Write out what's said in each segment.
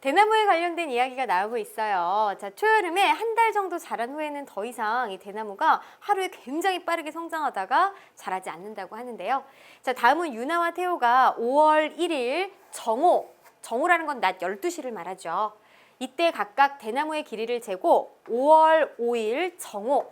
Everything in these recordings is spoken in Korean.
대나무에 관련된 이야기가 나오고 있어요. 자, 초여름에 한 달 정도 자란 후에는 더 이상 이 대나무가 하루에 굉장히 빠르게 성장하다가 자라지 않는다고 하는데요. 자, 다음은 유나와 태호가 5월 1일 정오라는 건 낮 12시를 말하죠. 이때 각각 대나무의 길이를 재고 5월 5일 정오.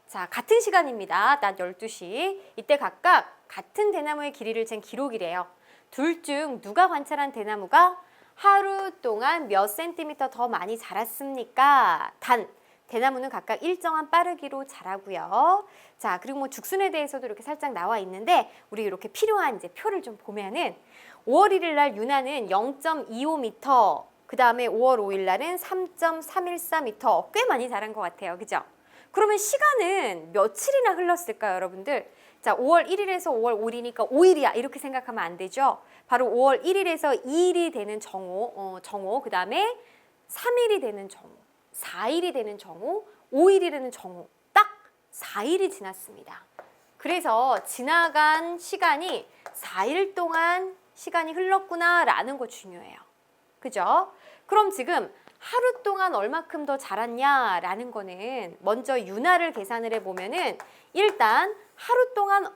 자, 같은 시간입니다. 낮 12시. 이때 각각 같은 대나무의 길이를 잰 기록이래요. 둘 중 누가 관찰한 대나무가 하루 동안 몇 센티미터 더 많이 자랐습니까? 단, 대나무는 각각 일정한 빠르기로 자라고요. 자, 그리고 뭐 죽순에 대해서도 이렇게 살짝 나와 있는데 우리 이렇게 필요한 이제 표를 좀 보면은 5월 1일 날 유나는 0.25m, 그 다음에 5월 5일 날은 3.314m, 꽤 많이 자란 것 같아요. 그죠? 그러면 시간은 며칠이나 흘렀을까요, 여러분들? 자, 5월 1일에서 5월 5일이니까 5일이야 이렇게 생각하면 안 되죠. 바로 5월 1일에서 2일이 되는 정오, 그 다음에 3일이 되는 정오, 4일이 되는 정오, 5일이 되는 정오, 딱 4일이 지났습니다. 그래서 지나간 시간이 4일 동안 시간이 흘렀구나라는 거 중요해요. 그죠? 그럼 지금 하루 동안 얼마큼 더 자랐냐라는 거는 먼저 윤활을 계산을 해보면은 일단 하루 동안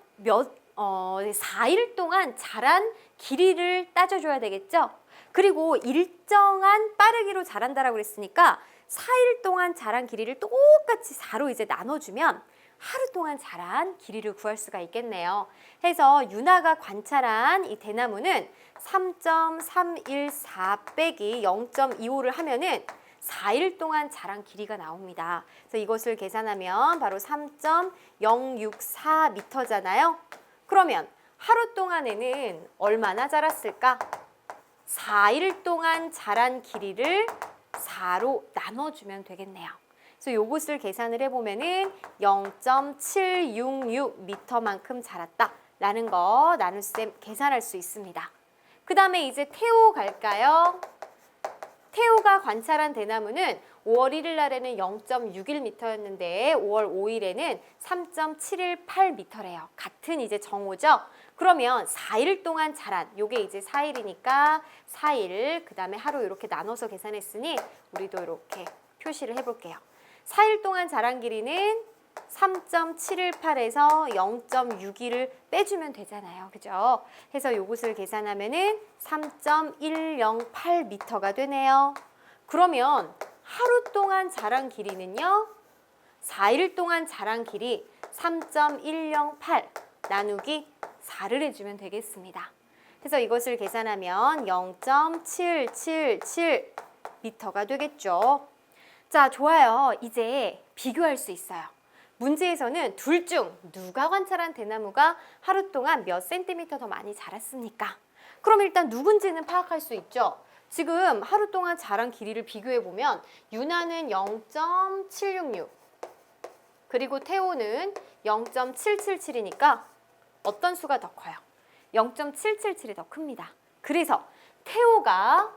4일 동안 자란 길이를 따져줘야 되겠죠? 그리고 일정한 빠르기로 자란다라고 그랬으니까 4일 동안 자란 길이를 똑같이 4로 이제 나눠주면 하루 동안 자란 길이를 구할 수가 있겠네요. 해서 윤하가 관찰한 이 대나무는 3.314 빼기 0.25를 하면은 4일 동안 자란 길이가 나옵니다. 그래서 이것을 계산하면 바로 3.064m잖아요. 그러면 하루 동안에는 얼마나 자랐을까? 4일 동안 자란 길이를 4로 나눠주면 되겠네요. 그래서 이것을 계산을 해보면은 0.766m만큼 자랐다라는 거 나눗셈 계산할 수 있습니다. 그 다음에 이제 태호 갈까요? 태호가 관찰한 대나무는 5월 1일 날에는 0.61m였는데 5월 5일에는 3.718m래요. 같은 이제 정오죠. 그러면 4일 동안 자란, 요게 이제 4일이니까 4일, 그 다음에 하루 이렇게 나눠서 계산했으니 우리도 이렇게 표시를 해볼게요. 4일 동안 자란 길이는 3.718에서 0.62를 빼주면 되잖아요. 그죠? 해서 요것을 계산하면은 3.108m가 되네요. 그러면 하루 동안 자란 길이는요. 4일 동안 자란 길이 3.108 나누기 4를 해주면 되겠습니다. 그래서 이것을 계산하면 0.777m가 되겠죠. 자, 좋아요. 이제 비교할 수 있어요. 문제에서는 둘 중 누가 관찰한 대나무가 하루 동안 몇 센티미터 더 많이 자랐습니까? 그럼 일단 누군지는 파악할 수 있죠. 지금 하루 동안 자란 길이를 비교해보면 유나는 0.766 그리고 태호는 0.777이니까 어떤 수가 더 커요? 0.777이 더 큽니다. 그래서 태호가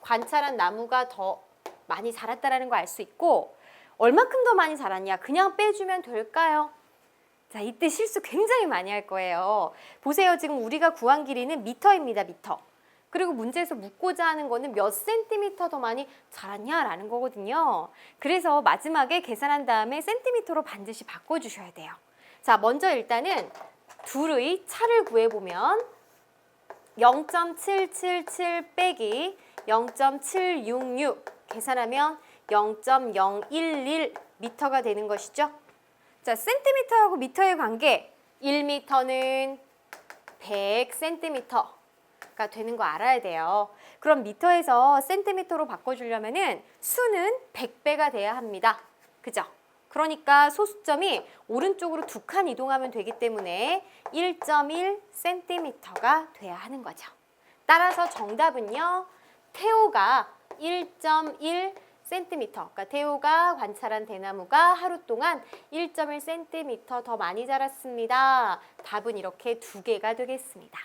관찰한 나무가 더 많이 자랐다는 거 알 수 있고 얼마큼 더 많이 자랐냐? 그냥 빼주면 될까요? 자, 이때 실수 굉장히 많이 할 거예요. 보세요. 지금 우리가 구한 길이는 미터입니다. 미터. 그리고 문제에서 묻고자 하는 거는 몇 센티미터 더 많이 자랐냐라는 거거든요. 그래서 마지막에 계산한 다음에 센티미터로 반드시 바꿔주셔야 돼요. 자, 먼저 일단은 둘의 차를 구해보면 0.777 빼기 0.766 계산하면 0.011m가 되는 것이죠. 자, 센티미터하고 미터의 관계 1m는 100cm가 되는 거 알아야 돼요. 그럼 미터에서 센티미터로 바꿔주려면은 수는 100배가 돼야 합니다. 그죠? 그러니까 소수점이 오른쪽으로 2칸 이동하면 되기 때문에 1.1cm가 돼야 하는 거죠. 따라서 정답은요. 태호가 1.1cm, 그러니까 태호가 관찰한 대나무가 하루 동안 1.1cm 더 많이 자랐습니다. 답은 이렇게 2개가 되겠습니다.